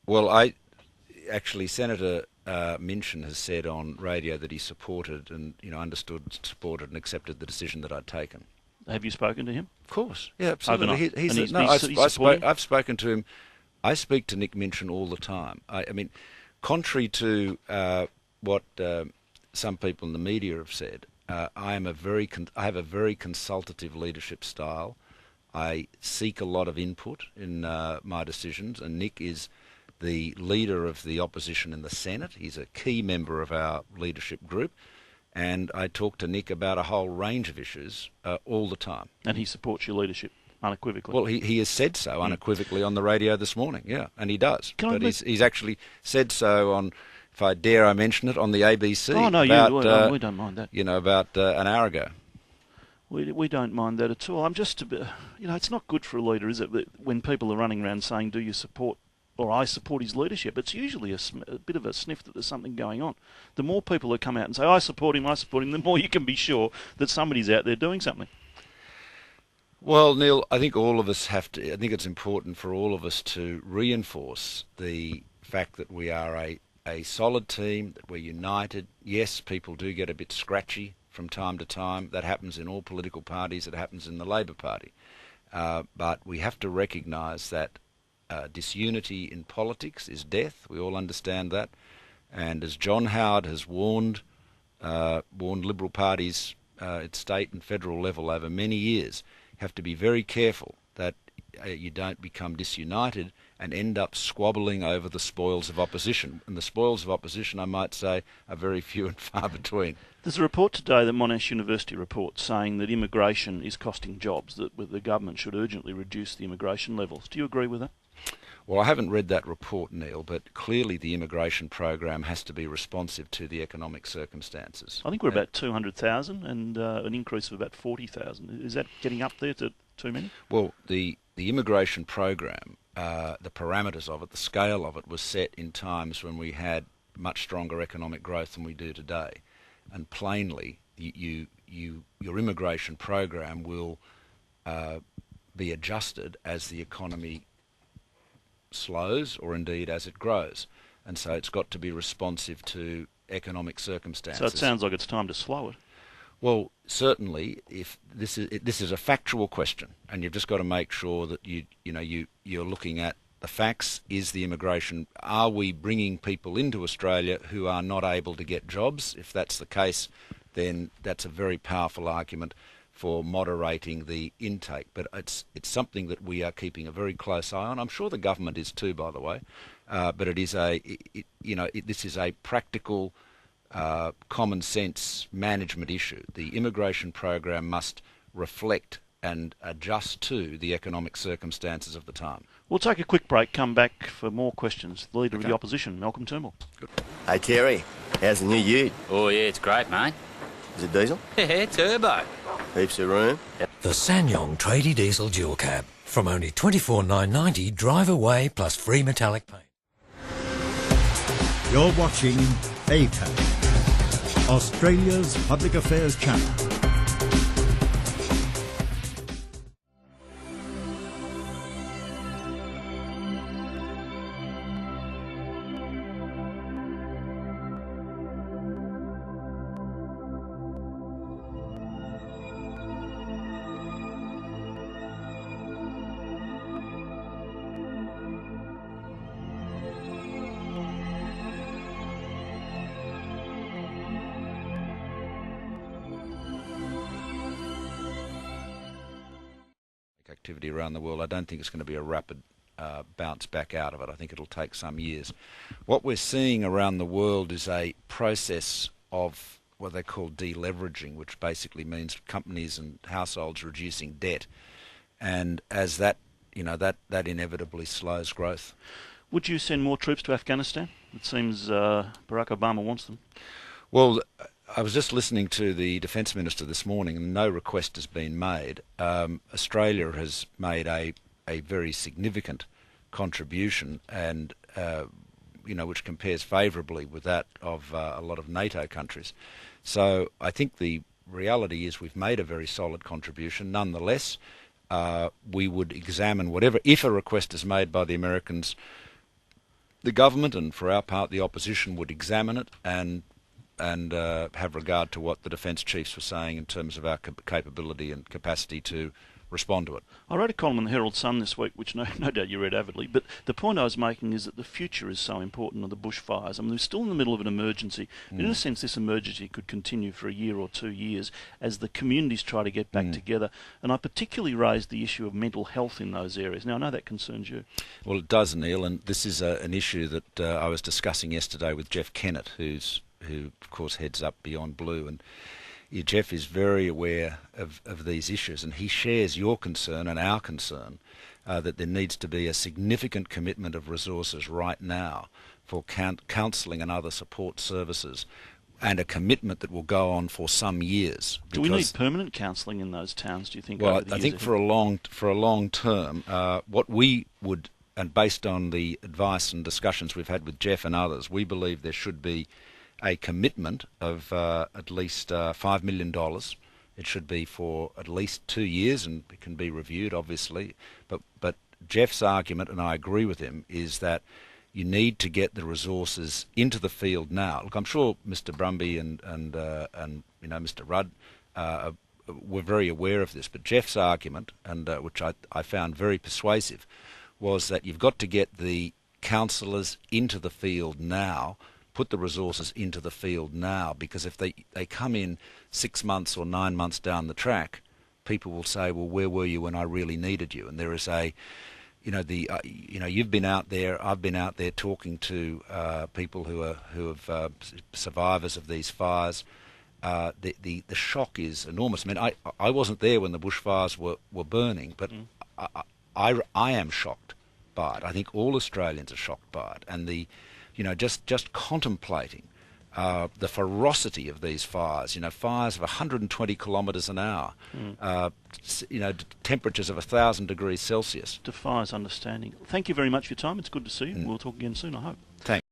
Well, Senator Minchin has said on radio that he supported and understood, supported and accepted the decision that I'd taken. Have you spoken to him? Of course, yeah, absolutely. Supporting? I've spoken to him. I speak to Nick Minchin all the time. I mean, contrary to what some people in the media have said, I have a very consultative leadership style. I seek a lot of input in my decisions, and Nick is the leader of the opposition in the Senate. He's a key member of our leadership group, and I talk to Nick about a whole range of issues all the time. And he supports your leadership unequivocally? Well, he has said so unequivocally on the radio this morning, yeah, and he does. He's actually said so on, if I dare I mention it, on the ABC. Oh, no, we don't mind that. About an hour ago. We don't mind that at all. I'm just a bit, it's not good for a leader, is it, when people are running around saying, do you support, or I support his leadership? It's usually a bit of a sniff that there's something going on. The more people that come out and say, I support him, the more you can be sure that somebody's out there doing something. Well, Neil, I think it's important for all of us to reinforce the fact that we are a solid team, that we're united. Yes, people do get a bit scratchy from time to time. That happens in all political parties. It happens in the Labor Party. But we have to recognise that disunity in politics is death. We all understand that. And as John Howard has warned Liberal parties at state and federal level over many years, you have to be very careful that you don't become disunited and end up squabbling over the spoils of opposition. And the spoils of opposition, I might say, are very few and far between. There's a report today that Monash University reports saying that immigration is costing jobs, that the government should urgently reduce the immigration levels. Do you agree with that? Well, I haven't read that report, Neil, but clearly the immigration program has to be responsive to the economic circumstances. I think we're about 200,000 and an increase of about 40,000. Is that getting up there to too many? Well, the immigration program, the parameters of it, the scale of it was set in times when we had much stronger economic growth than we do today. And plainly, your immigration program will be adjusted as the economy slows or indeed as it grows. And so it's got to be responsive to economic circumstances. So it sounds like it's time to slow it. Well, certainly, if this is a factual question, and you've just got to make sure that you're looking at the facts. Is the immigration? Are we bringing people into Australia who are not able to get jobs? If that's the case, then that's a very powerful argument for moderating the intake. But it's something that we are keeping a very close eye on. I'm sure the government is too, by the way. But it is this is a practical, common sense management issue. The immigration program must reflect and adjust to the economic circumstances of the time. We'll take a quick break, come back for more questions. The Leader of the Opposition, Malcolm Turnbull. Good. Hey Terry, how's the new ute? Oh yeah, it's great, mate. Is it diesel? Yeah, turbo. Heaps of room? The Sanyong Tradie Diesel Dual Cab. From only $24,990 drive away plus free metallic paint. You're watching APAC, Australia's public affairs channel. Activity around the world. I don't think it's going to be a rapid bounce back out of it. I think it'll take some years. What we're seeing around the world is a process of what they call deleveraging, which basically means companies and households reducing debt, and as that inevitably slows growth. Would you send more troops to Afghanistan? It seems Barack Obama wants them. Well, I was just listening to the Defence Minister this morning, and no request has been made. Australia has made a very significant contribution, and which compares favourably with that of a lot of NATO countries. So I think the reality is we've made a very solid contribution. Nonetheless, we would examine whatever, if a request is made by the Americans, the government and for our part the opposition would examine it and have regard to what the defence chiefs were saying in terms of our capability and capacity to respond to it. I wrote a column in the Herald Sun this week, which no doubt you read avidly, but the point I was making is that the future is so important of the bushfires. I mean, we're still in the middle of an emergency, but in a sense this emergency could continue for a year or 2 years as the communities try to get back together. And I particularly raised the issue of mental health in those areas. Now, I know that concerns you. Well, it does, Neil, and this is an issue that I was discussing yesterday with Jeff Kennett, who of course heads up Beyond Blue, and Jeff is very aware of these issues, and he shares your concern and our concern that there needs to be a significant commitment of resources right now for counselling and other support services, and a commitment that will go on for some years. Do we need permanent counselling in those towns, do you think? Well, I think for a long term, what we would, and based on the advice and discussions we've had with Jeff and others, we believe there should be a commitment of at least $5 million. It should be for at least 2 years, and it can be reviewed, obviously. But Jeff's argument, and I agree with him, is that you need to get the resources into the field now. Look, I'm sure Mr. Brumby and Mr. Rudd were very aware of this, but Jeff's argument, and which I found very persuasive, was that you've got to get the councillors into the field now. Put the resources into the field now, because if they come in 6 months or 9 months down the track, people will say, well, where were you when I really needed you? And there is you've been out there, I've been out there talking to people who have survivors of these fires. The shock is enormous. I mean, I wasn't there when the bushfires were burning, but I am shocked by it. I think all Australians are shocked by it, and just contemplating the ferocity of these fires, fires of 120 kilometres an hour, temperatures of 1,000 degrees Celsius. Defies understanding. Thank you very much for your time. It's good to see you. We'll talk again soon, I hope. Thanks.